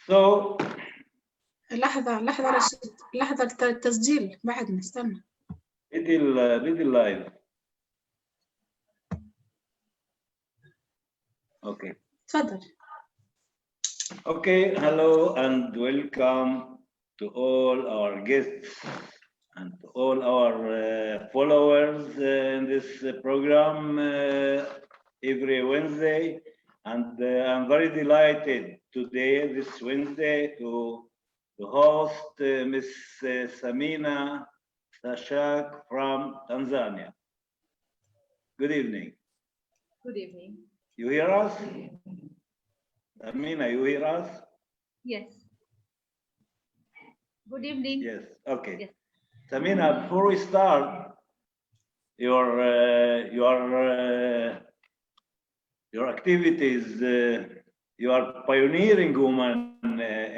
So لحظة رشيد، لحظة التسجيل بعدنا، استنى. بدي اللايف. Okay. تفضل. Okay, hello and welcome to all our guests and all our followers in this program every Wednesday. And I'm very delighted today, this Wednesday, to host Miss Samina Sashak from Tanzania. Good evening. Good evening. You hear us? Samina, you hear us? Yes. Good evening. Yes, okay. Yes. Samina, before we start, your activities, you are pioneering woman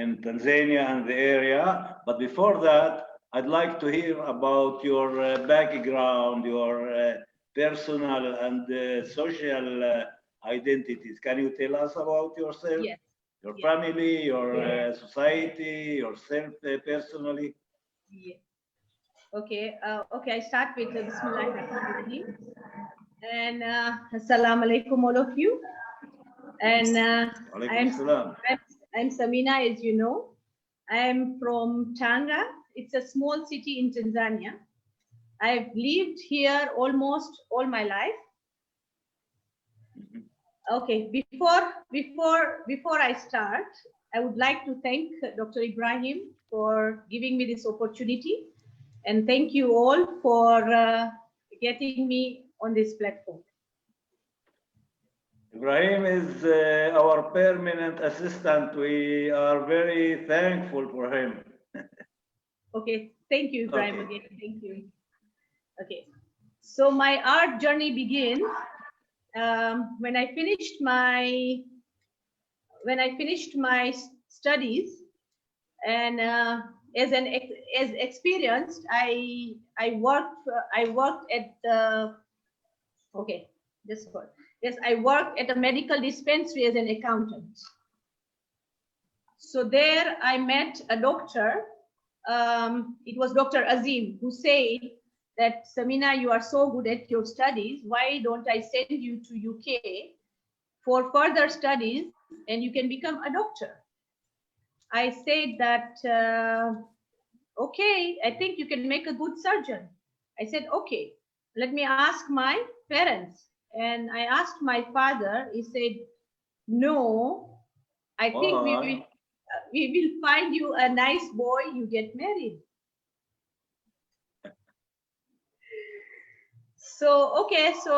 in Tanzania and the area. But before that, I'd like to hear about your background, your personal and social identities. Can you tell us about yourself? Yes. Your Yes. family, your society, yourself personally? Yes. Okay. Okay. I start with Bismillahirrahmanirrahim. And Assalamu alaikum, all of you. And I'm Samina, as you know. I'm from Tanga. It's a small city in Tanzania. I've lived here almost all my life. Okay, before I start, I would like to thank Dr. Ibrahim for giving me this opportunity, and thank you all for getting me on this platform. Ibrahim is our permanent assistant. We are very thankful for him. Okay, thank you, Ibrahim, Okay. again. Thank you. Okay, so my art journey begins when I finished my studies, and as experienced, I worked at the I worked at a medical dispensary as an accountant. So there I met a doctor. It was Dr. Azim, who said that, Samina, you are so good at your studies. Why don't I send you to UK for further studies and you can become a doctor? I said that, okay, I think you can make a good surgeon. I said, okay, let me ask my parents. And I asked my father. He said, no, I think we will find you a nice boy, you get married. So okay, so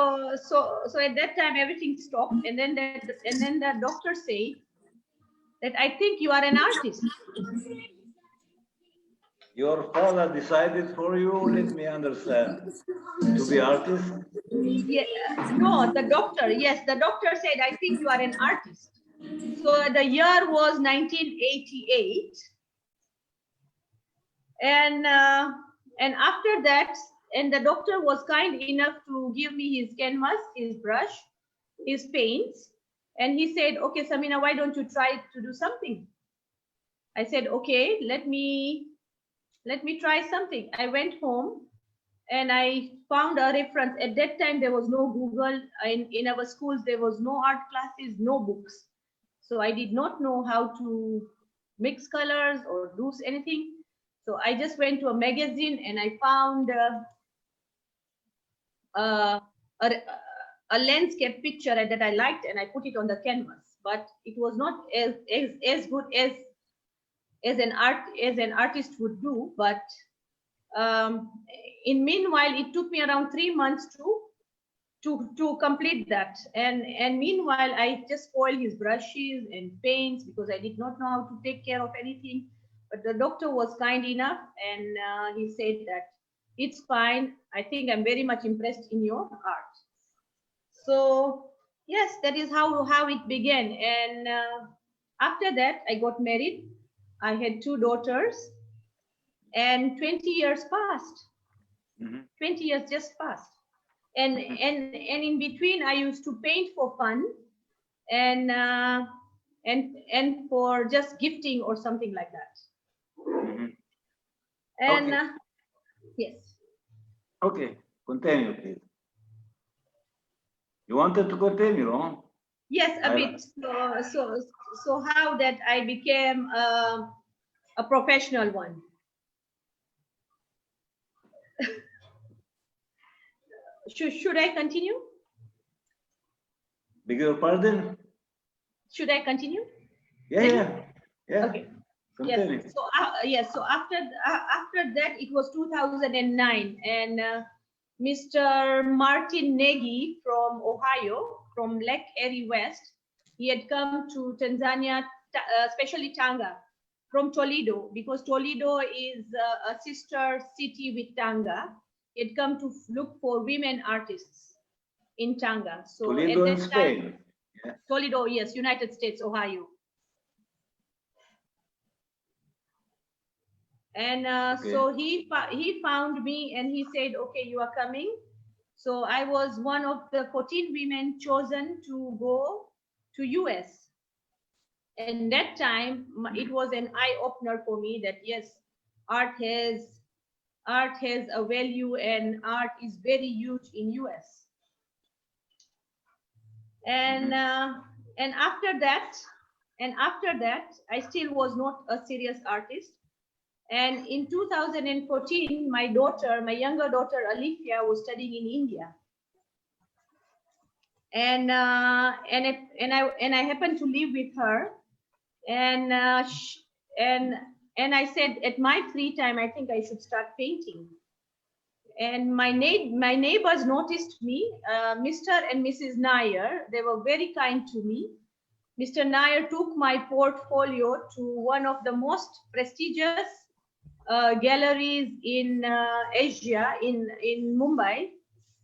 at that time everything stopped, and then the doctor said that I think you are an artist. Your father decided for you, let me understand, to be artist? Yeah, no, the doctor, yes, the doctor said, I think you are an artist. So the year was 1988. And after that, and the doctor was kind enough to give me his canvas, his brush, his paints. And he said, okay, Samina, why don't you try to do something? I said, okay, let me try something. I went home and I found a reference. At that time, there was no Google. In our schools, there was no art classes, no books. So I did not know how to mix colors or do anything. So I just went to a magazine and I found a landscape picture that I liked, and I put it on the canvas. But it was not as good as an artist would do. But in meanwhile, it took me around 3 months to complete that. And meanwhile, I just spoiled his brushes and paints because I did not know how to take care of anything. But the doctor was kind enough, and he said that it's fine. I think I'm very much impressed in your art. So yes, that is how it began. And after that, I got married. I had 2 daughters, and 20 years passed. 20 years just passed. And in between, I used to paint for fun. And and for just gifting or something like that. And Okay. yes. Okay, continue, please. You wanted to continue, no? Yes, a bit. So how that I became a professional one. Should I continue? Beg your pardon? Should I continue? Yeah. Okay. Continue. Yes. So yes. So after that, it was 2009, and Mr. Martin Nagy from Ohio, from Lake Erie West, he had come to Tanzania, especially Tanga, from Toledo, because Toledo is a sister city with Tanga. He had come to look for women artists in Tanga. So Toledo at in that Spain. time, Yeah. Toledo, yes, United States, Ohio. And Okay. so he found me and he said, okay, you are coming. So I was one of the 14 women chosen to go to US. And that time it was an eye opener for me that yes, art has a value and art is very huge in US. And after that I still was not a serious artist. And in 2014, my younger daughter Alifia was studying in India, and I happened to live with her, and I said at my free time I think I should start painting. And my neighbors noticed me, Mr. and Mrs. Nair. They were very kind to me. Mr. Nair took my portfolio to one of the most prestigious galleries in Asia, in Mumbai,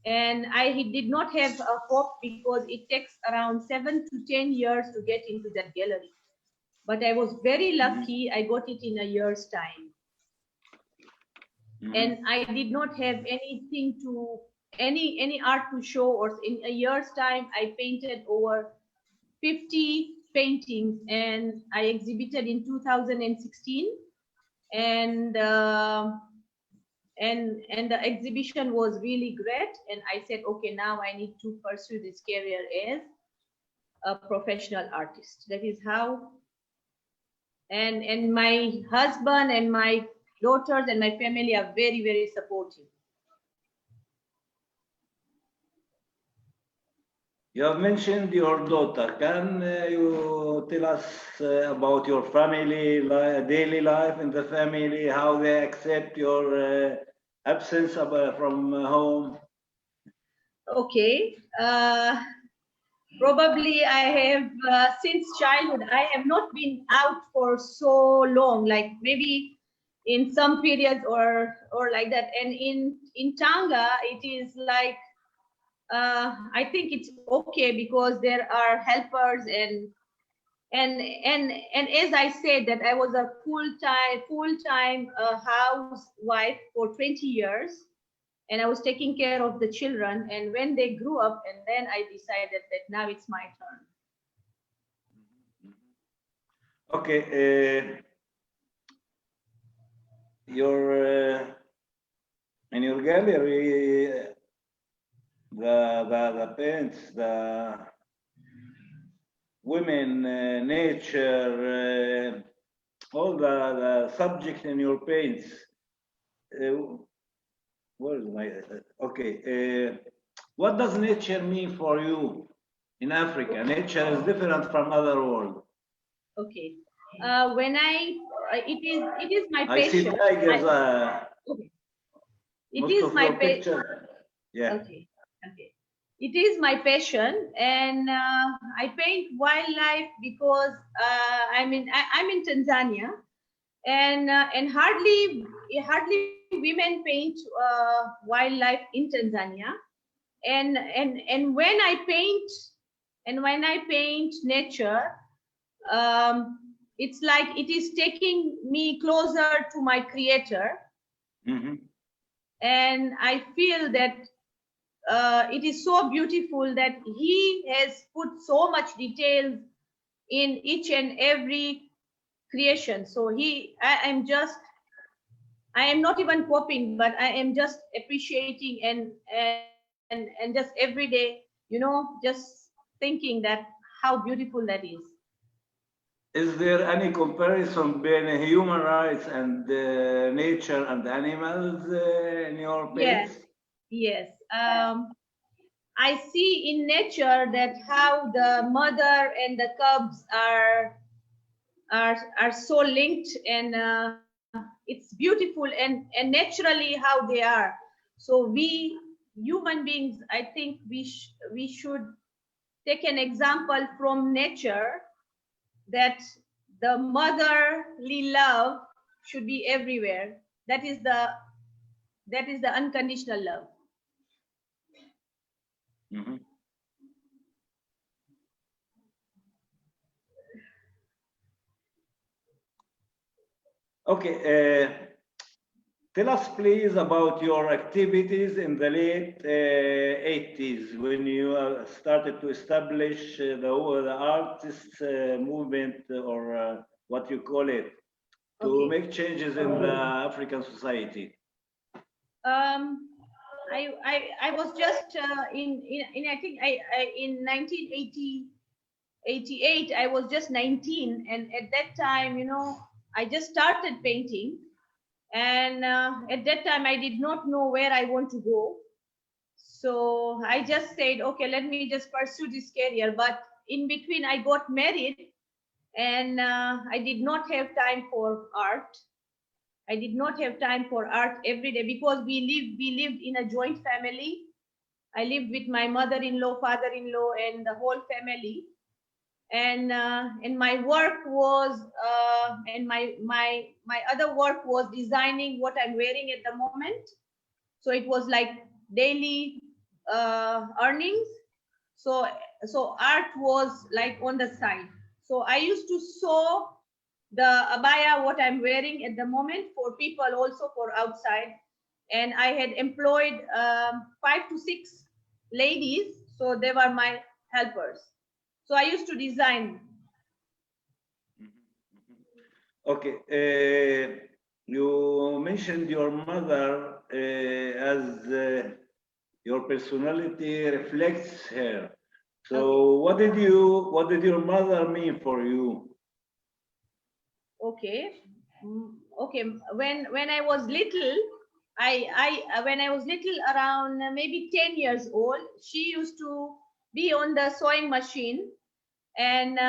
and he did not have a hope because it takes around 7 to 10 years to get into that gallery. But I was very lucky. I got it in a year's time. And I did not have anything any art to show, or in a year's time I painted over 50 paintings, and I exhibited in 2016. And the exhibition was really great, and I said, okay, now I need to pursue this career as a professional artist. That is how. And my husband and my daughters and my family are very, very supportive. You have mentioned your daughter. Can you tell us about your family, daily life in the family, how they accept your absence from home? Okay. Probably I have, since childhood, I have not been out for so long, like maybe in some periods or like that. And in Tanga, it is like, I think it's okay because there are helpers and as I said that I was a full-time housewife for 20 years, and I was taking care of the children. And when they grew up, and then I decided that now it's my turn. Okay. In your gallery, the paints, the women, nature, all the subjects in your paints. Where is my? Okay. What does nature mean for you in Africa? Nature is different from other world. Okay. When it is my passion. I see tigers. Okay. It is my passion. Yeah. Okay. It is my passion, and I paint wildlife because I'm in Tanzania, and hardly women paint wildlife in Tanzania, and when I paint nature, it's like it is taking me closer to my creator. And I feel that it is so beautiful that he has put so much details in each and every creation. So I am not even copying, but I am just appreciating and just every day, you know, just thinking that how beautiful that is. Is there any comparison between human rights and nature and animals in your Yes, base? yes. I see in nature that how the mother and the cubs are so linked, and it's beautiful and naturally how they are. So we human beings, I think we should take an example from nature that the motherly love should be everywhere. That is the unconditional love. Mm-hmm. Okay, tell us please about your activities in the late 80s when you started to establish the artist movement, or what you call it, to Okay. make changes in the African society. I was just in I think I in 1988 I was just 19, and at that time, you know, I just started painting, and at that time I did not know where I want to go. So I just said, okay, let me just pursue this career. But in between I got married, and I did not have time for art. I did not have time for art every day because we lived in a joint family. I lived with my mother-in-law, father-in-law, and the whole family. And my work was and my other work was designing what I'm wearing at the moment. So it was like daily earnings. So art was like on the side. So I used to sew the abaya what I'm wearing at the moment for people, also for outside. And I had employed 5 to 6 ladies, so they were my helpers. So I used to design. Okay, you mentioned your mother as your personality reflects her. So Okay. what did your mother mean for you? Okay. Okay. When I was little, when I was little, around maybe 10 years old, she used to be on the sewing machine, and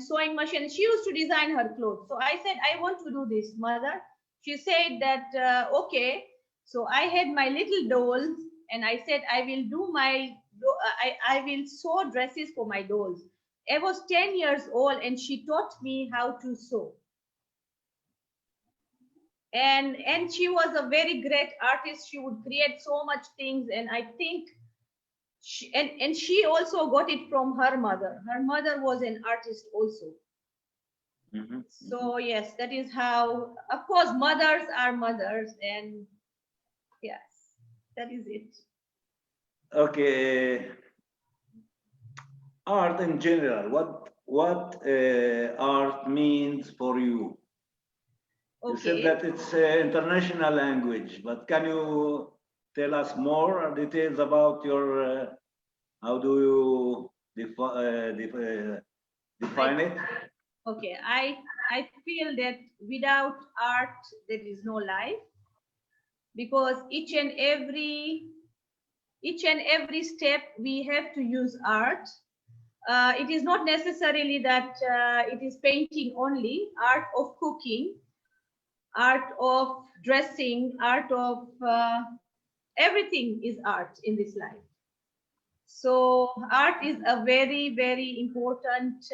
sewing machine. She used to design her clothes. So I said, I want to do this, mother. She said that okay. So I had my little dolls, and I said I will do I will sew dresses for my dolls. I was 10 years old, and she taught me how to sew. And she was a very great artist. She would create so much things, and I think and she also got it from her mother. Her mother was an artist also. Mm-hmm. So yes, that is how, of course, mothers are mothers, and yes, that is it. Okay, art in general. What art means for you? You said Okay. that it's an international language, but can you tell us more details about your how do you define it? Okay, I feel that without art there is no life, because each and every step we have to use art. It is not necessarily that it is painting only. Art of cooking, art of dressing, art of everything is art in this life. So art is a very, very important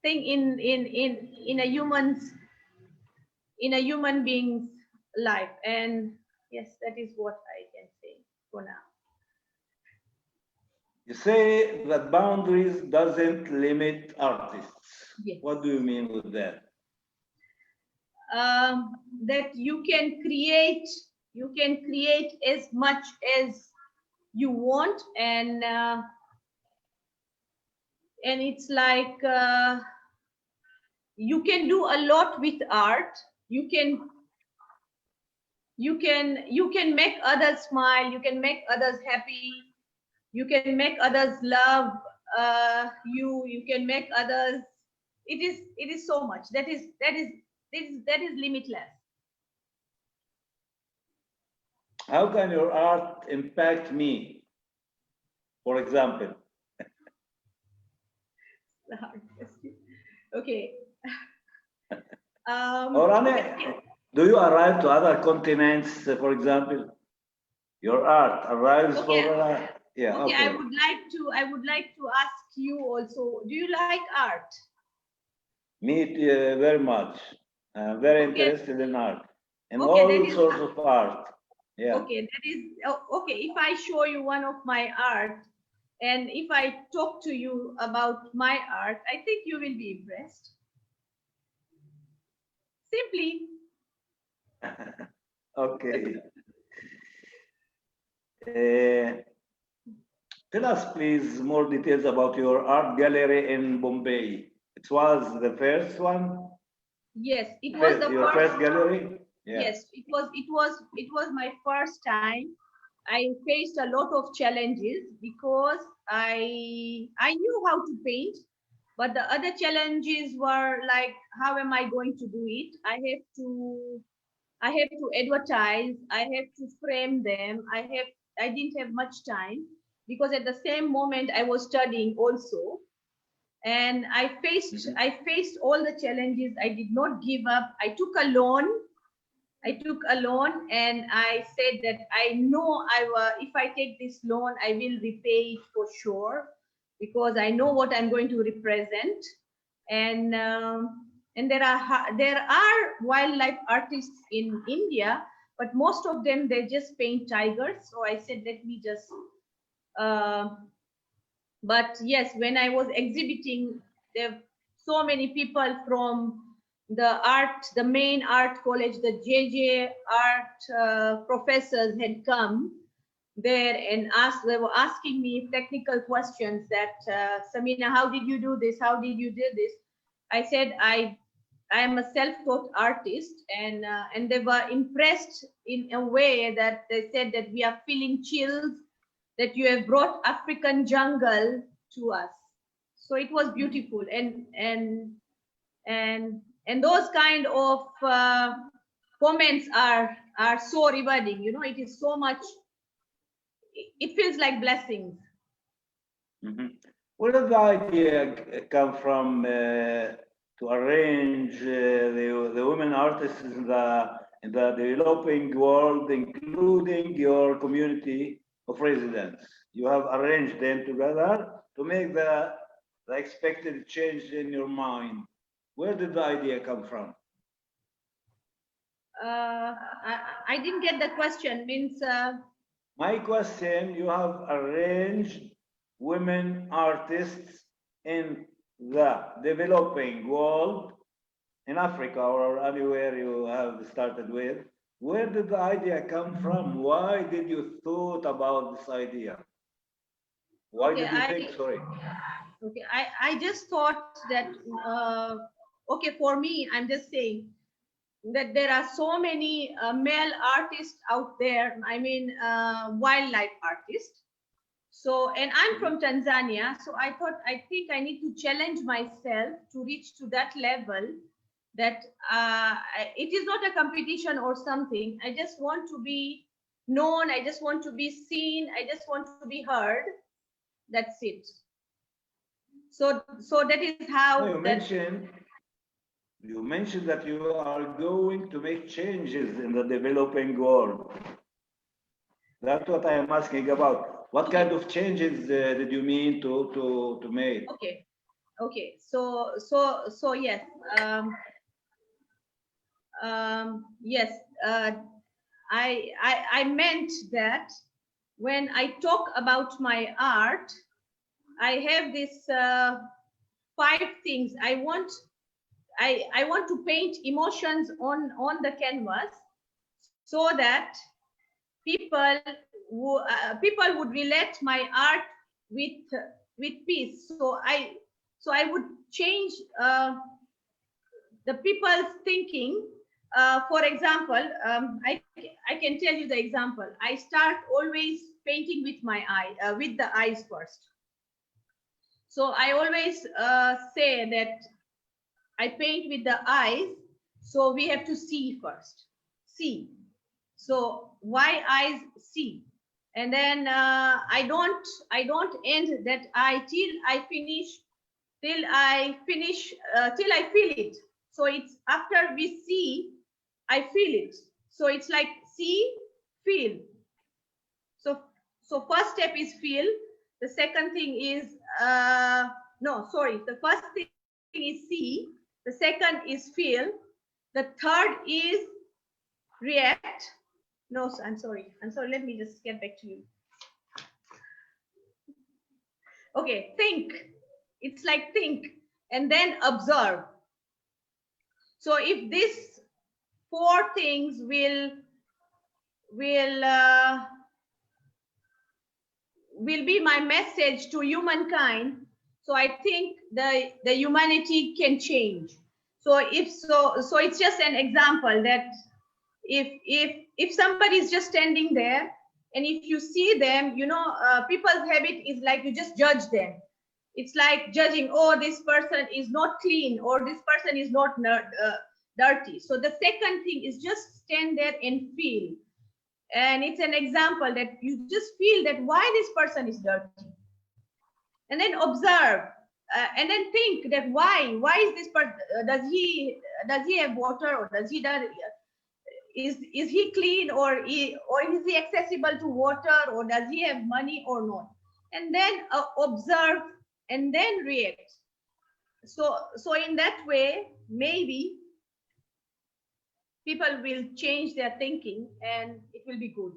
thing in a human being's life. And yes, that is what I can say for now. You say that boundaries doesn't limit artists. Yes. What do you mean with that? That you can create as much as you want, and it's like you can do a lot with art. You can make others smile, you can make others happy, you can make others love you can make others, it is so much that is limitless. How can your art impact me, for example? Okay. Do you arrive to other continents, for example? Your art arrives okay. for yeah. Okay, Okay. I would like to ask you also, do you like art? Me very much. I'm very Okay. interested in art, in Okay, all sorts of art. Yeah. Okay, that is okay. If I show you one of my art, and if I talk to you about my art, I think you will be impressed. Simply. Okay. Tell us, please, more details about your art gallery in Bombay. It was the first one? Yes, it was your first gallery? Yeah. Yes, it was my first time. I faced a lot of challenges because I knew how to paint, but the other challenges were like, how am I going to do it? I have to advertise, I have to frame them. I didn't have much time because at the same moment I was studying also, and I faced all the challenges. I did not give up. I took a loan, and I said that I know if I take this loan, I will repay it for sure, because I know what I'm going to represent. And there are wildlife artists in India, but most of them, they just paint tigers. So I said, let me just. But yes, when I was exhibiting, there so many people from the main art college, the JJ art professors had come there and they were asking me technical questions that, Samina, how did you do this? How did you do this? I said, I am a self-taught artist, and they were impressed in a way that they said that we are feeling chills, that you have brought African jungle to us. So it was beautiful, and those kind of comments are so rewarding. You know, it is so much. It feels like blessings. Mm-hmm. Where did the idea come from to arrange the women artists in the developing world, including your community of residents? You have arranged them together to make the expected change in your mind. Where did the idea come from? I didn't get the question. Means. My question: you have arranged women artists in the developing world, in Africa or anywhere you have started with. Where did the idea come from? Why did you thought about this idea? Why did you think? Sorry. Okay, I just thought that, okay, for me, I'm just saying that there are so many male artists out there. I mean, wildlife artists. So, and I'm from Tanzania. So I think I need to challenge myself to reach to that level, that it is not a competition or something. I just want to be known. I just want to be seen. I just want to be heard. That's it. So that is how you mentioned that you are going to make changes in the developing world. That's what I am asking about. What kind of changes did you mean to make? Okay. So yes. Yes. I meant that when I talk about my art, I have this 5 things. I want to paint emotions on the canvas, so that people would relate my art with peace. So I would change the people's thinking. For example, I can tell you the example. I start always painting with my eye, with the eyes first. So I always say that I paint with the eyes. So we have to see first. See. So why eyes? See. And then I don't end that eye till I finish, till I feel it. So it's after we see, I feel it. So it's like see, feel. So first step is feel. The second thing is the first thing is see. The second is feel. The third is react. No, I'm sorry. Let me just get back to you. Okay, think. It's like think and then observe. So if these four things will be my message to humankind, so I think the humanity can change. So so it's just an example that if somebody is just standing there, and if you see them, people's habit is like you just judge them. It's like judging, oh, this person is not clean, or this person is not dirty. So the second thing is just stand there and feel. And it's an example that you just feel that why this person is dirty. And then observe, and then think that why is this person, does he have water, or does he is he clean, or is he accessible to water, or does he have money or not? And then observe and then react. So in that way, maybe people will change their thinking and it will be good.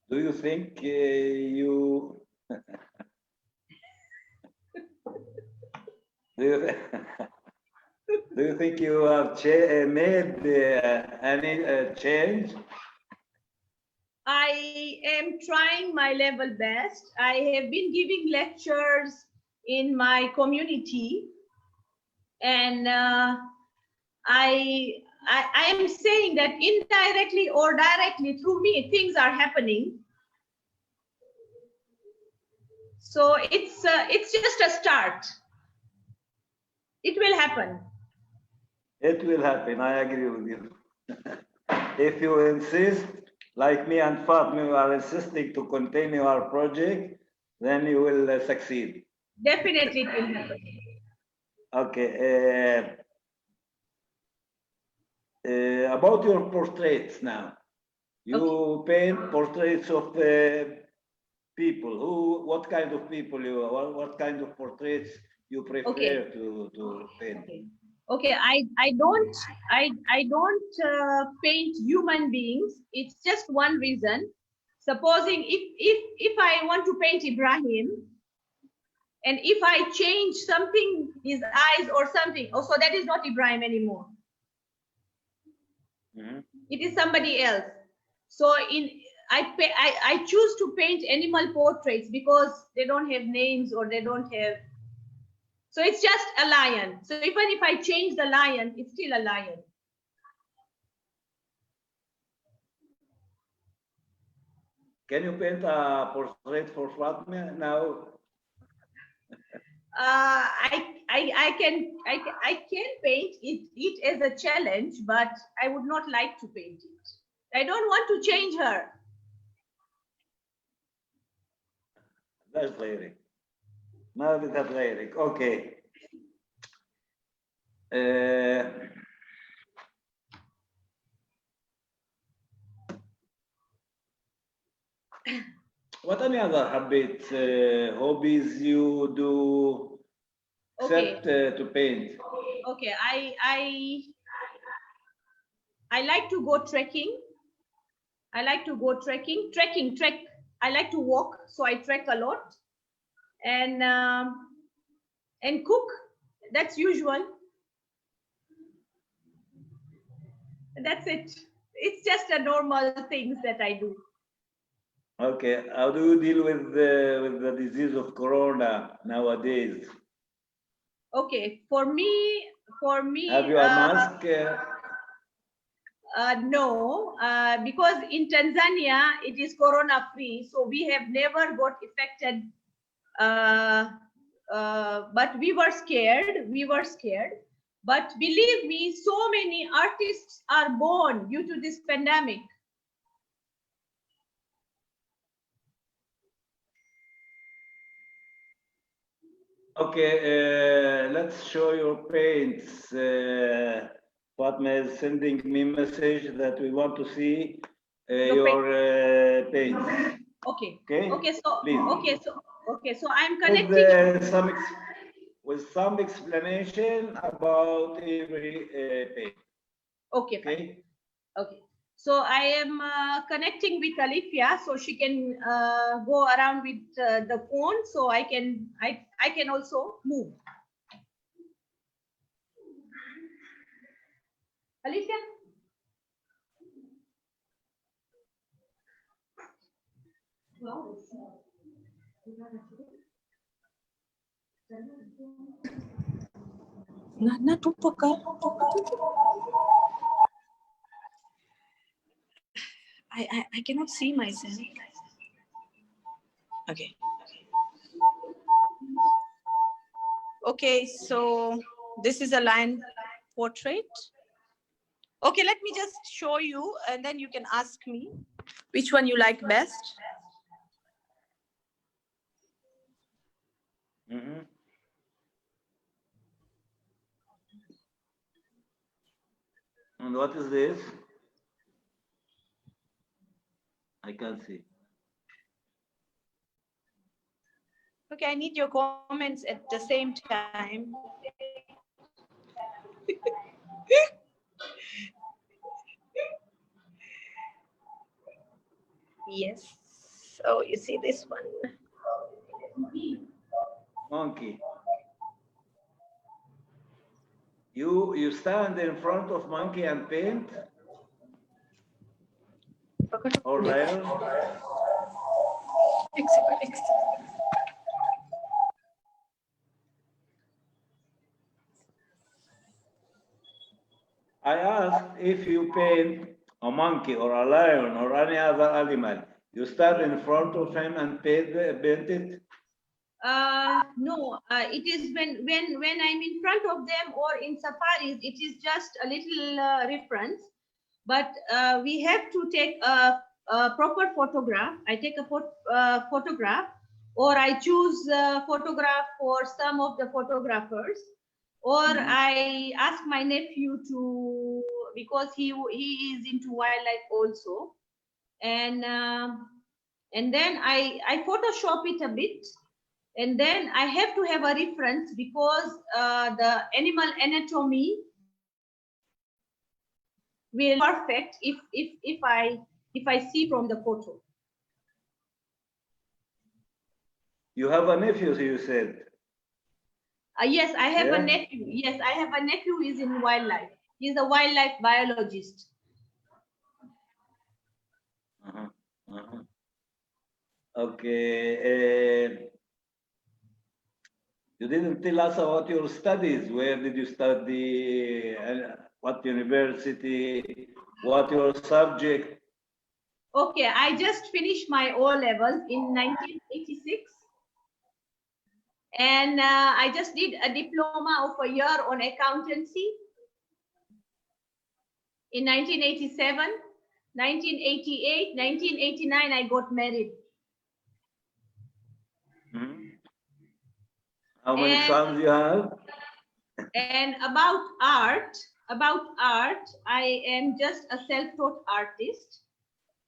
Do you think you do you think you have made any change? I am trying my level best. I have been giving lectures in my community, and I am saying that indirectly or directly through me, things are happening. So it's just a start. It will happen. It will happen. I agree with you. If you insist, like me and Fatma, you are insisting to continue our project, then you will succeed. Definitely, it will happen. Okay. About your portraits now, you paint portraits of people. What kind of people what kind of portraits you prefer to paint? Okay, I don't paint human beings. It's just one reason. Supposing if I want to paint Ibrahim, and if I change something, his eyes or something, so that is not Ibrahim anymore. Mm-hmm. It is somebody else. So I choose to paint animal portraits because they don't have names, or they don't have. So it's just a lion. So even if I change the lion, it's still a lion. Can you paint a portrait for Fatma now? I can paint it as a challenge, but I would not like to paint it. I don't want to change her. That's غيرك. ما بدها غيرك. Okay. What any other habits, hobbies you do except to paint? Okay, I like to go trekking. I like to go trekking. Trek. I like to walk, so I trek a lot, and cook. That's usual. That's it. it's just a normal things that I do. Okay, how do you deal with the disease of corona nowadays? Okay, for me, Have you a mask? no, because in Tanzania it is corona free, so we have never got affected. But we were scared. But believe me, so many artists are born due to this pandemic. Okay, let's show your paints. Fatma is sending me a message that we want to see your paints. Okay. Okay. Okay. So please. So I'm connecting with some explanation about every paint. Okay. Okay. Okay. So I am connecting with Alifia, so she can go around with the phone, so I can also move. Alifia. I cannot see myself. Okay. Okay, so this is a lion portrait. Okay, let me just show you and then you can ask me which one you like best. Mm-hmm. And what is this? I can't see. Okay, I need your comments at the same time. Yes. So you see this one. Monkey. You stand in front of monkey and paint? Or lion? I asked if you paint a monkey or a lion or any other animal, you stand in front of him and paint it? No, it is when I'm in front of them or in safaris, it is just a little reference. But we have to take a proper photograph. I take a photograph, or I choose a photograph for some of the photographers, or I ask my nephew to, because he is into wildlife also, and then I Photoshop it a bit. And then I have to have a reference because the animal anatomy will be perfect if I see from the photo. You have a nephew, you said? Yes, I have a nephew. Yes, I have a nephew who is in wildlife. He's a wildlife biologist. Okay. You didn't tell us about your studies. Where did you study? What university? What your subject? Okay, I just finished my O-levels in 1986. And I just did a diploma of a year on accountancy. In 1987, 1988, 1989, I got married. How many sons you have? And about art, I am just a self-taught artist.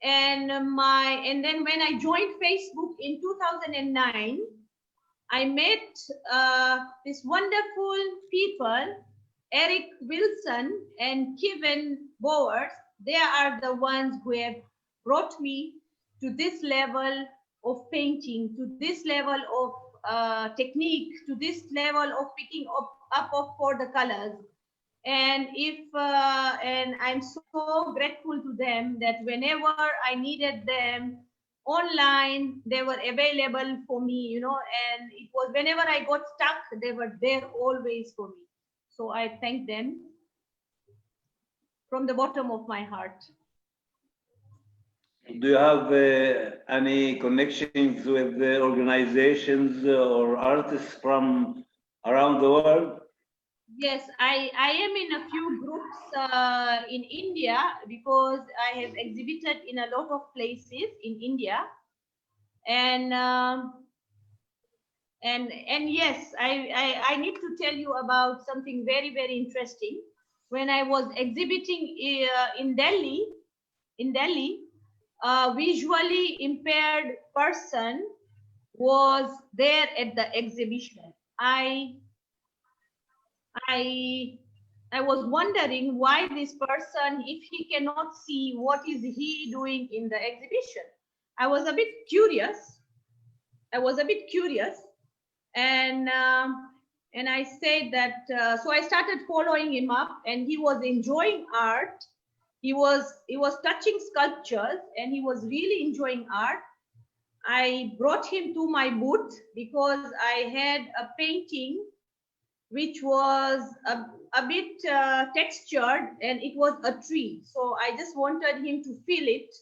And then when I joined Facebook in 2009, I met these wonderful people, Eric Wilson and Kevin Bowers. They are the ones who have brought me to this level of painting, to this level of technique, to this level of picking up for the colors. And and I'm so grateful to them that whenever I needed them online, they were available for me, you know, and it was whenever I got stuck, they were there always for me. So I thank them from the bottom of my heart. Do you have any connections with the organizations or artists from around the world? Yes, I am in a few groups in India because I have exhibited in a lot of places in India, and yes, I need to tell you about something very, very interesting. When I was exhibiting in Delhi, a visually impaired person was there at the exhibition. I was wondering why this person, if he cannot see, what is he doing in the exhibition? I was a bit curious. And I said that. So I started following him up, and he was enjoying art. He was touching sculptures, and he was really enjoying art. I brought him to my booth because I had a painting which was a bit textured, and it was a tree. So I just wanted him to feel it.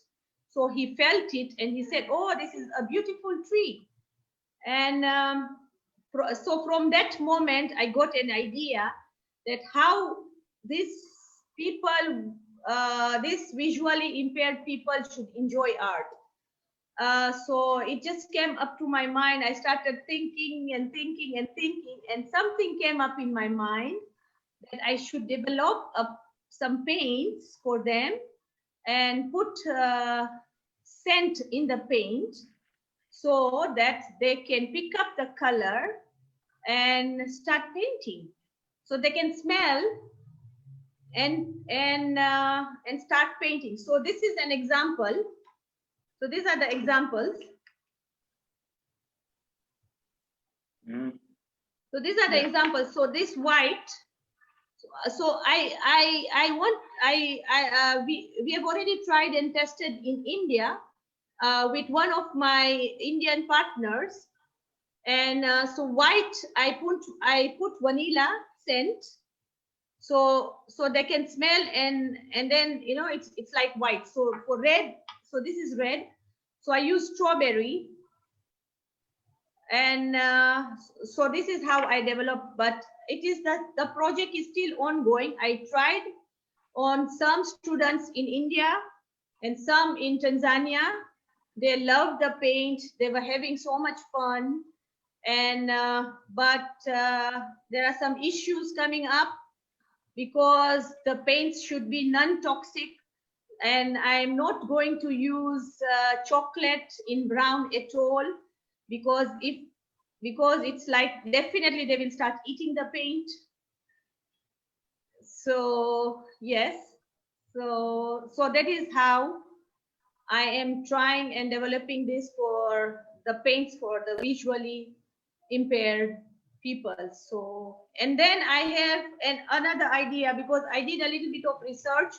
So he felt it, and he said, "Oh, this is a beautiful tree." And so from that moment, I got an idea that how these people, these visually impaired people, should enjoy art. So it just came up to my mind. I started thinking and thinking and thinking, and something came up in my mind that I should develop some paints for them and put scent in the paint so that they can pick up the color and start painting. So they can smell and start painting. So this is an example. So these are the examples. So these are the examples. So this white. So we have already tried and tested in India with one of my Indian partners, and so white I put vanilla scent, so they can smell, and then, you know, it's like white. So for red, so this is red. So I use strawberry, and so this is how I develop. But it is that the project is still ongoing. I tried on some students in India and some in Tanzania. They loved the paint. They were having so much fun, and but there are some issues coming up because the paints should be non-toxic, and I'm not going to use chocolate in brown at all, because it's like definitely they will start eating the paint. So yes, so that is how I am trying and developing this for the paints for the visually impaired people. So, and then I have another idea, because I did a little bit of research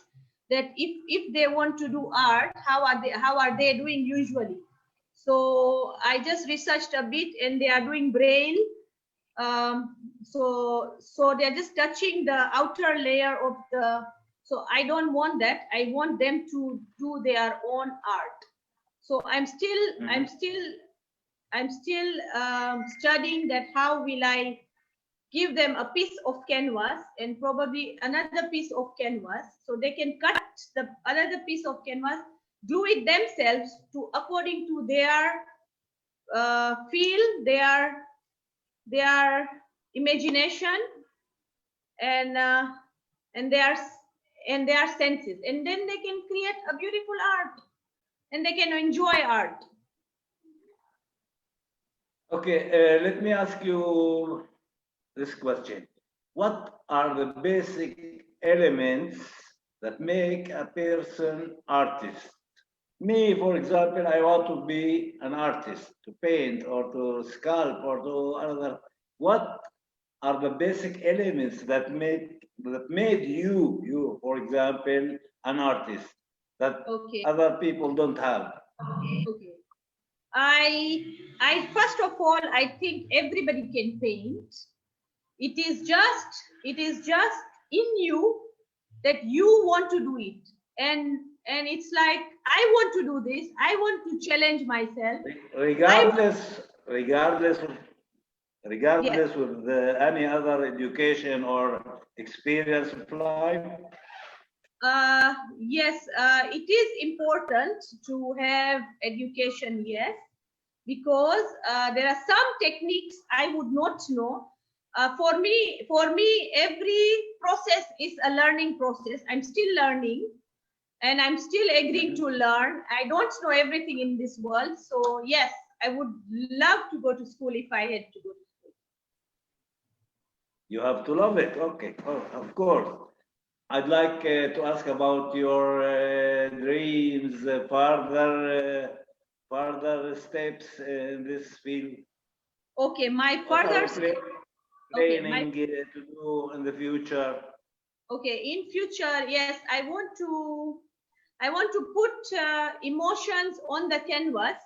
that if they want to do art, how are they doing usually? So I just researched a bit, and they are doing braille. So they're just touching the outer layer of the. So I don't want that. I want them to do their own art. So I'm still studying that how will I give them a piece of canvas and probably another piece of canvas, so they can cut the another piece of canvas, glue it themselves to according to their feel, their imagination, and their senses, and then they can create a beautiful art, and they can enjoy art. Okay, let me ask you this question. What are the basic elements that make a person artist? Me, for example, I want to be an artist, to paint or to sculpt or to other. What are the basic elements that make that made you, for example, an artist that other people don't have? Okay. I first of all, I think everybody can paint. It is just in you that you want to do it, and it's like, I want to do this. I want to challenge myself. Regardless of any other education or experience of life. Yes, it is important to have education, yes, because there are some techniques I would not know. For me, every process is a learning process. I'm still learning, and I'm still agreeing to learn. I don't know everything in this world. So yes, I would love to go to school if I had to go to school. You have to love it. Okay, of course. I'd like to ask about your dreams, further steps in this field. Okay, my further training to do in the future. Okay, in future, yes, I want to put emotions on the canvas.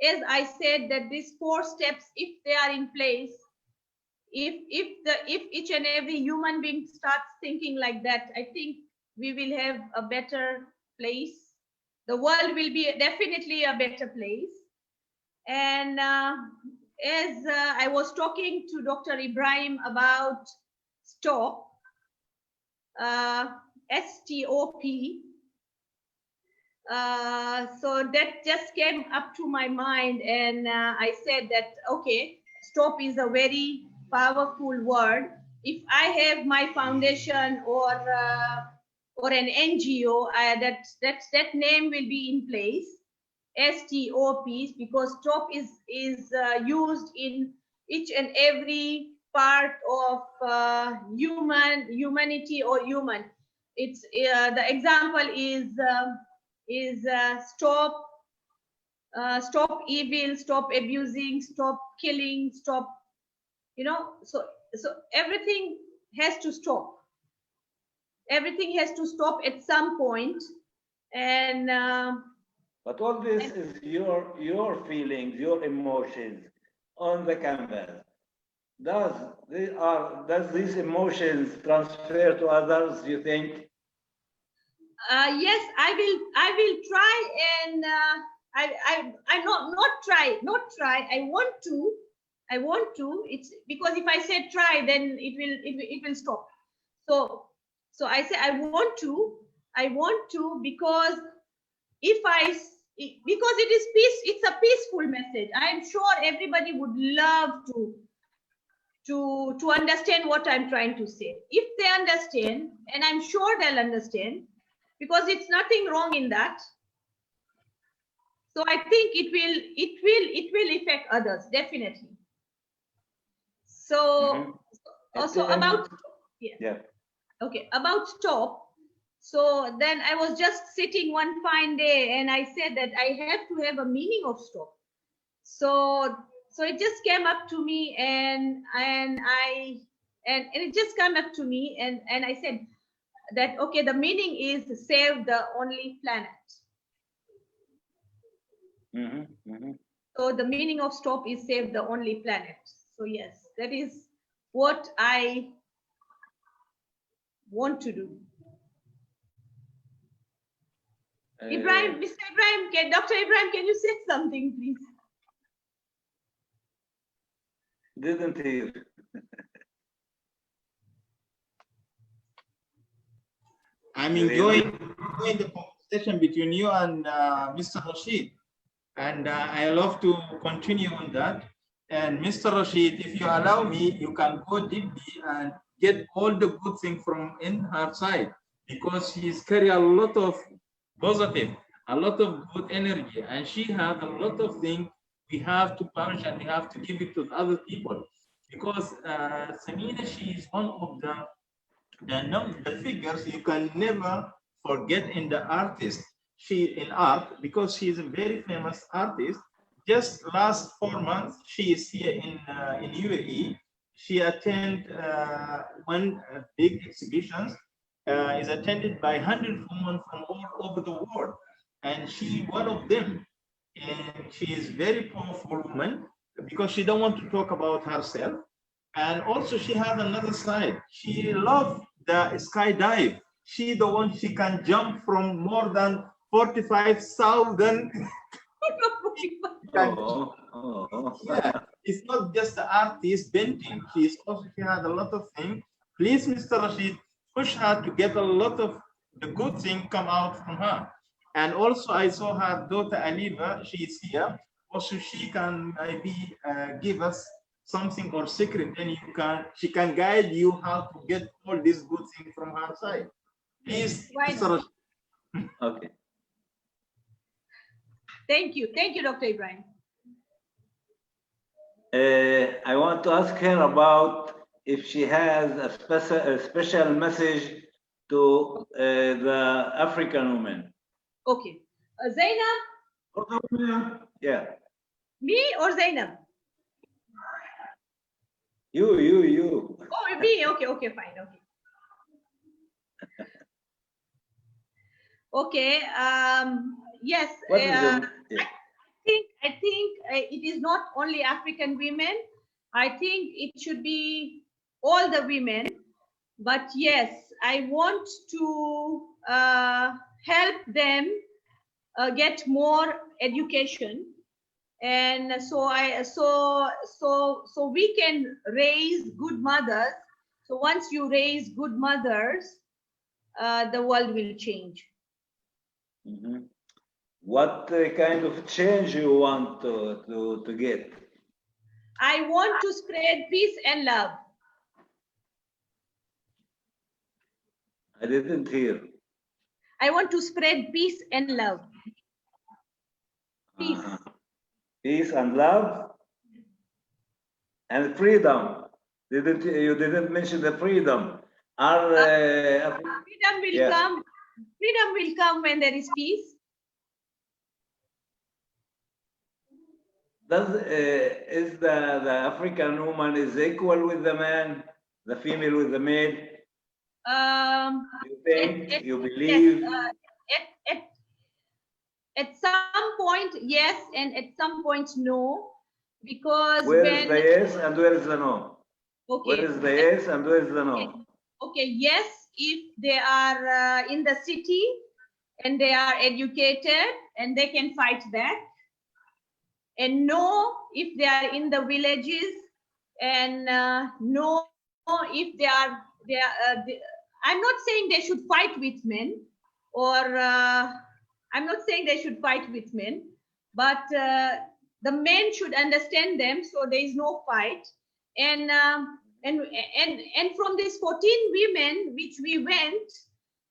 As I said, that these 4 steps, if they are in place, if each and every human being starts thinking like that, I think we will have a better place. The world will be definitely a better place. And as I was talking to Dr. Ibrahim about STOP, STOP, so that just came up to my mind, and I said that, okay, STOP is a very powerful word. If I have my foundation or an NGO, that name will be in place, STOP, because STOP is used in each and every part of humanity or human. It's the example is stop evil, stop abusing, stop killing, stop, so everything has to stop. Everything has to stop at some point. And but all this is your feelings, your emotions on the canvas. Does these emotions transfer to others, you think? Yes, I will try, and I not try. I want to. It's because if I say try, then it will stop. So I say I want to because because it is peace. It's a peaceful message. I am sure everybody would love to understand what I'm trying to say. If they understand, and I'm sure they'll understand, because it's nothing wrong in that. So I think it will affect others, definitely. So also about okay, about STOP. So then I was just sitting one fine day, and I said that I have to have a meaning of STOP. So it just came up to me, and it just came up to me, and I said that, okay, the meaning is save the only planet. So the meaning of STOP is save the only planet. So yes, that is what I want to do. Ibrahim, Mr. Ibrahim, Dr. Ibrahim, can you say something, please? Didn't hear. I'm enjoying the conversation between you and Mr. Rashid, and I love to continue on that. And Mr. Rashid, if you allow me, you can go deeply and get all the good things from in her side, because she's carry a lot of positive, a lot of good energy, and she has a lot of things we have to publish and we have to give it to other people. Because Samina, she is one of the figures you can never forget in the artist. She in art, because she is a very famous artist. Just last 4 months, she is here in UAE. she attended one big exhibition is attended by 100 women from all over the world, and she one of them. And she is very powerful woman because she don't want to talk about herself. And also she has another side. She loves the skydive. She the one, she can jump from more than 45,000. Yeah, it's not just the artist painting. She has a lot of things. Please, Mr. Rashid, push her to get a lot of the good thing come out from her. And also I saw her daughter Aliva, she is here. Also she can maybe give us something or secret, and she can guide you how to get all these good things from her side. Please, Mr. Rashid. Okay. Thank you, Dr. Ibrahim. I want to ask her about if she has a special message to the African women. Okay. Zainab? Yeah. Me or Zainab? You. Oh, me. Okay, fine. Okay. Yes. What is yeah. I think it is not only African women. I think it should be all the women. But yes, I want to help them get more education, and so we can raise good mothers. So once you raise good mothers, the world will change. Mm-hmm. What kind of change you want to get? I want to spread peace and love. I didn't hear. I want to spread peace and love. Peace. Peace and love and freedom. You didn't mention the freedom. Freedom will come. Freedom will come when there is peace. Is the African woman is equal with the man, the female with the male? You think? You believe? Yes, at some point, yes, and at some point, no, because where is the yes and where is the no? Okay. Where is the yes and where is the no? Okay. Yes, if they are in the city and they are educated and they can fight back. And no, if they are in the villages, and no, if they are, I'm not saying they should fight with men, or I'm not saying they should fight with men, but the men should understand them, so there is no fight. And from these 14 women which we went,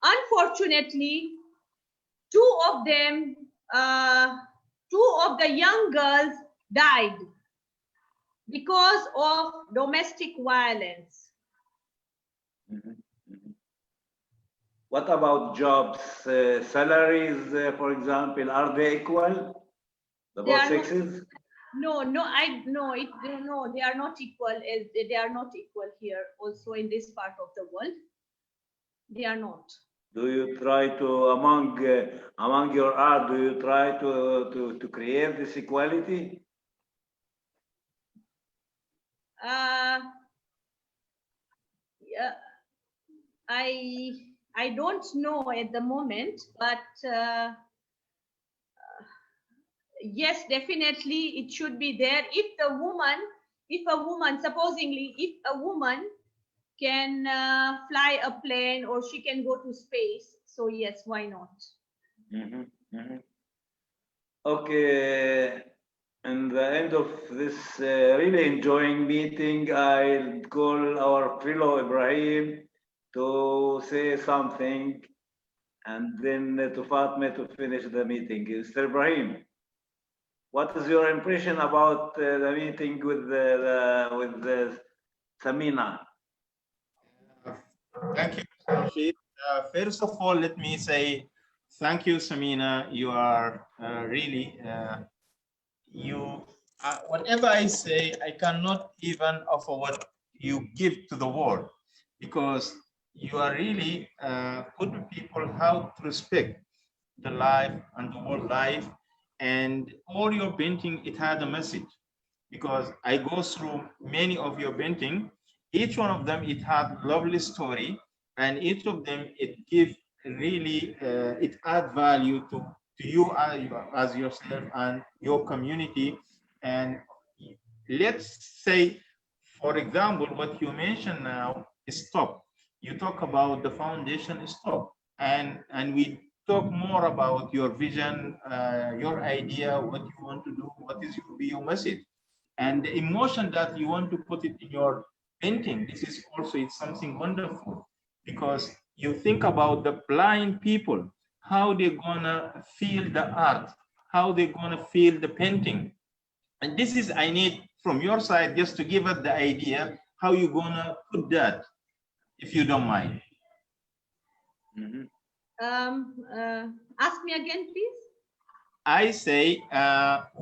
unfortunately, two of the young girls died because of domestic violence. Mm-hmm. Mm-hmm. What about jobs, salaries, for example, are they equal? Both sexes? No, they are not equal. They are not equal here. Also in this part of the world, they are not. Do you try to among your art? Do you try to create this equality? Yeah, I don't know at the moment, but yes, definitely it should be there. If a woman, supposedly, if a woman can fly a plane or she can go to space, so yes, why not? Mm-hmm. Mm-hmm. Okay. And the end of this really enjoying meeting, I'll call our fellow Ibrahim to say something, and then to Fatma to finish the meeting. Mr. Ibrahim, what is your impression about the meeting with Samina? Thank you, Rashid. First of all, let me say thank you, Samina. You are really, whatever I say, I cannot even offer what you give to the world, because you are really put people how to respect the life and the world life. And all your painting, it had a message, because I go through many of your painting. Each one of them, it had lovely story, and each of them, it gives really, it add value to you as yourself and your community. And let's say, for example, what you mentioned now is stop. You talk about the foundation stop, and we talk more about your vision, your idea, what you want to do, what is your message, and the emotion that you want to put it in your painting. This is also, it's something wonderful, because you think about the blind people, how they're gonna feel the art, how they're gonna feel the painting. And this is, I need from your side just to give us the idea how you're gonna put that, if you don't mind. Ask me again, please. I say,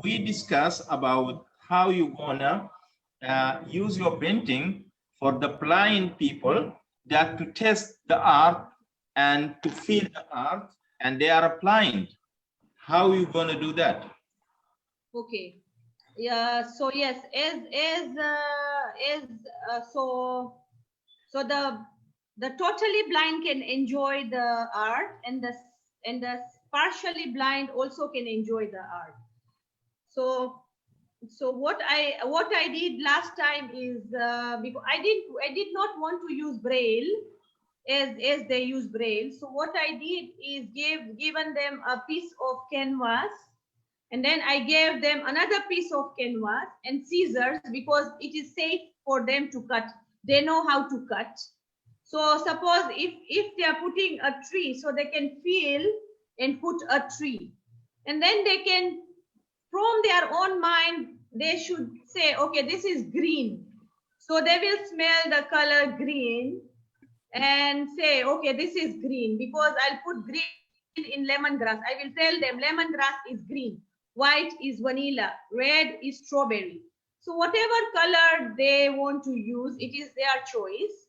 we discuss about how you gonna use your painting for the blind people, that to test the art and to feel the art, and they are blind. How you gonna do that? Okay. Yeah. So yes, so the totally blind can enjoy the art, and the partially blind also can enjoy the art. So what I did last time is, because I did not want to use Braille as they use Braille. So what I did is given them a piece of canvas, and then I gave them another piece of canvas and scissors, because it is safe for them to cut. They know how to cut. So suppose if they are putting a tree, so they can feel and put a tree, and then they can, from their own mind, they should say, okay, this is green. So they will smell the color green and say, okay, this is green, because I'll put green in lemongrass. I will tell them lemongrass is green, white is vanilla, red is strawberry. So whatever color they want to use, it is their choice.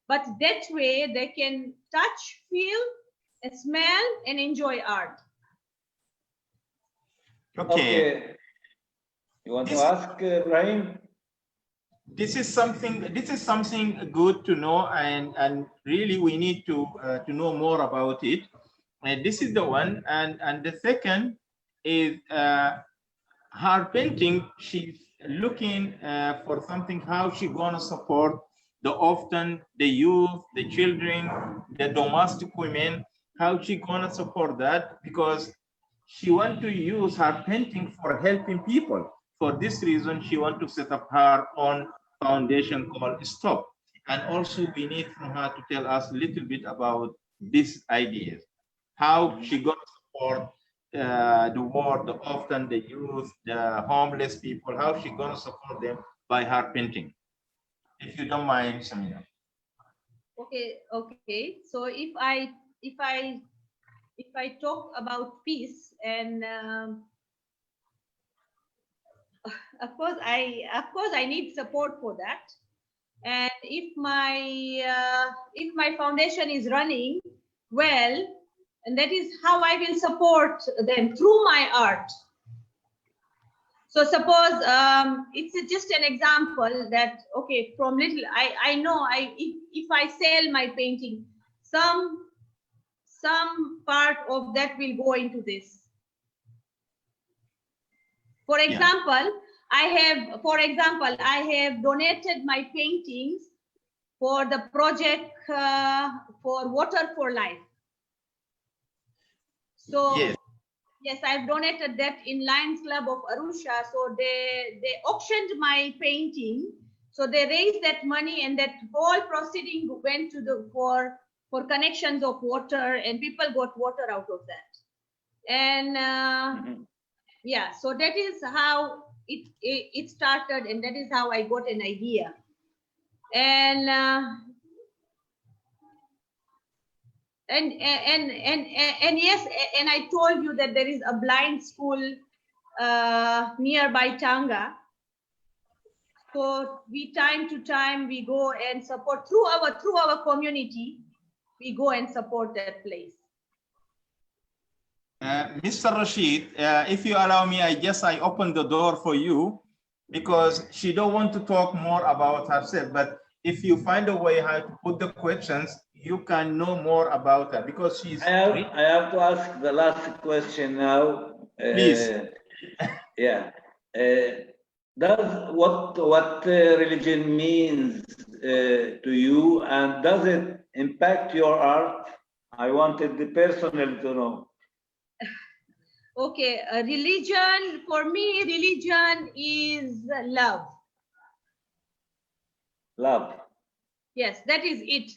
But that way they can touch, feel, smell, and enjoy art. Okay. You want to ask, Rahim? This is something good to know, and really we need to know more about it. And this is the one, and the second is her painting. She's looking for something, how she gonna support the youth, the children, the domestic women, how she gonna support that, because she want to use her painting for helping people. For this reason, she want to set up her own foundation called Stop. And also we need from her to tell us a little bit about these ideas, how she gonna support the world, the orphan, the youth, the homeless people, how she gonna support them by her painting. If you don't mind, Samina. Okay. So if I talk about peace, and of course I need support for that. And if my foundation is running well, and that is how I will support them, through my art. So suppose it's just an example that, okay, from little, I know if I sell my painting, some part of that will go into this. For example, I have donated my paintings for the project for Water for Life. So yes, I've donated that in Lions Club of Arusha. So they auctioned my painting. So they raised that money, and that whole proceeding went to for connections of water, and people got water out of that. And yeah, so that is how it started, and that is how I got an idea. And yes, and I told you that there is a blind school nearby Tanga. So we time to time we go and support through our community. We go and support that place. Mr. Rashid, if you allow me, I open the door for you because she don't want to talk more about herself. But if you find a way how to put the questions, you can know more about her because she's. I have to ask the last question now. Please. Yeah. Does what religion means to you, and does it impact your art? I wanted the personal to know. Okay, religion, for me, religion is love. Love. Yes, that is it.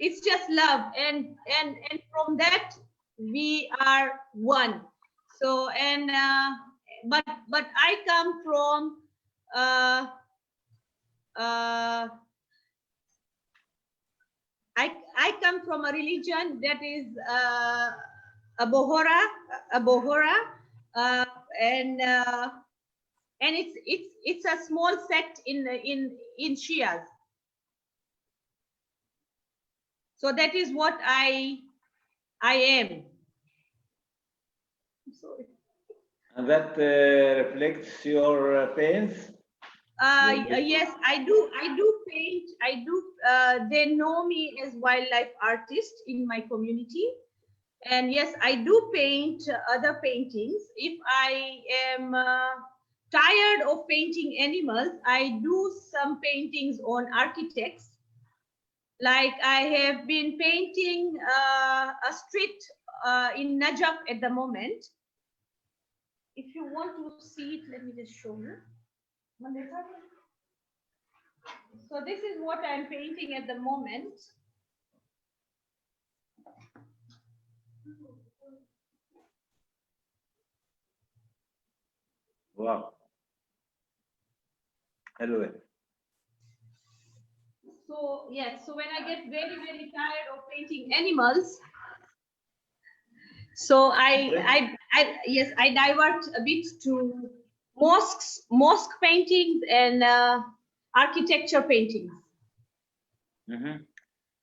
It's just love, and from that we are one. So but I come from I come from a religion that is a Bohora, and it's a small sect in Shias. So that is what I am. I'm sorry. And that reflects your paints? Yes, I do paint. They know me as wildlife artist in my community. And yes, I do paint other paintings. If I am tired of painting animals, I do some paintings on architects. Like I have been painting a street in Najaf at the moment. If you want to see it, let me just show you. So this is what I'm painting at the moment. Wow. Hello. So yes, so when I get very, very tired of painting animals, so I divert a bit to mosque paintings and architecture paintings. Mm-hmm.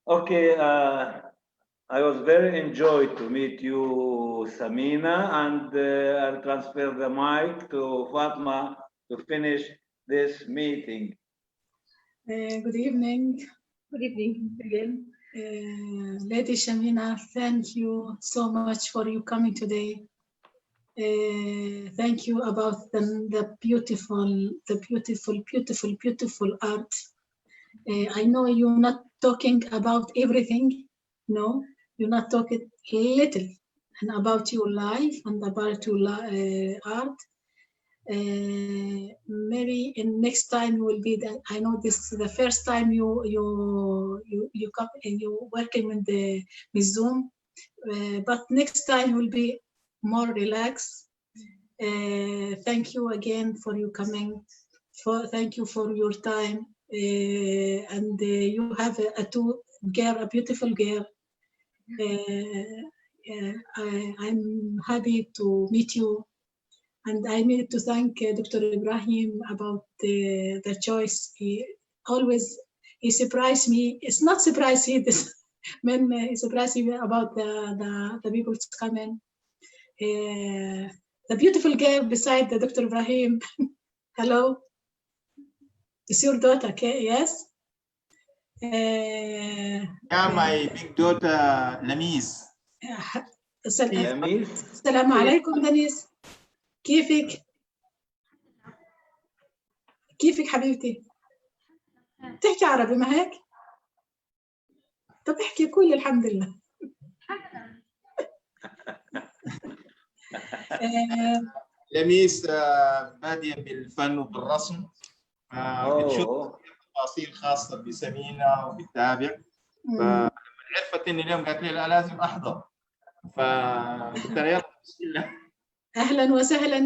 Okay, I was very enjoyed to meet you, Samina, and I'll transfer the mic to Fatma to finish this meeting. Good evening. Good evening again. Lady Shamina, thank you so much for you coming today. Thank you about the beautiful art. I know you're not talking about everything. No, you're not talking little and about your life and about your art. Maybe in next time will be that I know this is the first time you come and you working with Zoom, but next time will be more relaxed. Thank you again for you coming. Thank you for your time. And you have a beautiful girl. I'm happy to meet you. And I need to thank Dr. Ibrahim about the choice. He surprised me. It's not surprised he surprised me about the people coming. The beautiful girl beside the Dr. Ibrahim. Hello. Is your daughter, okay? Yes? Yeah, my big daughter, Lamis. Assalamu alaikum, Denise. كيفك؟ كيفك حبيبتي؟ تحكي عربي ما هيك؟ طب احكي كل الحمد لله. لميس بادية بالفن وبالرسم. بتشوف تفاصيل خاصة بسمينة وبالتابع. فلما عرفت إني اليوم قالت لي لا لازم أحضر. فقلت لها يلا بسم الله. اهلا وسهلا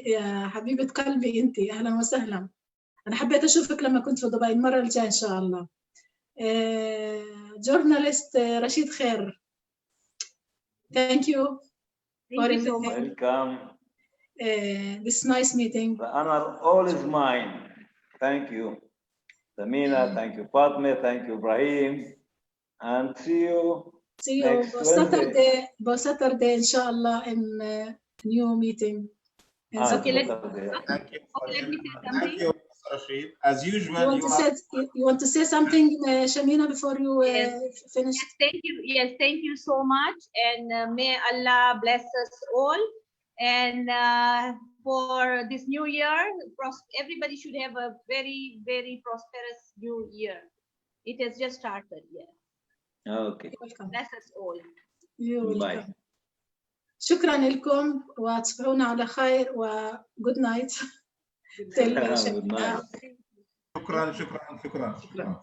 يا حبيبه قلبي انت، اهلا وسهلا. انا حبيت اشوفك لما كنت في دبي المره الجايه ان شاء الله. جورناليست رشيد خير. Thank you. Thank you so much. Welcome. this nice meeting. The honor all is mine. Thank you, Samina. Thank you, Fatma. Thank you, Ibrahim. And see you. See you Next Wednesday. Saturday, inshallah, in new meeting. Okay, Thank you. Okay, let me say something. Thank you, Mr. Rashid. As usual, you want to say something, Shamina, before you finish? Thank you. Yes, thank you so much. And may Allah bless us all. And for this new year, everybody should have a very, very prosperous new year. It has just started. Yeah. Okay. Welcome. Bless us all. You're Bye. welcome. شكرا لكم وتصبحون على خير و good night. Good night. شكرا.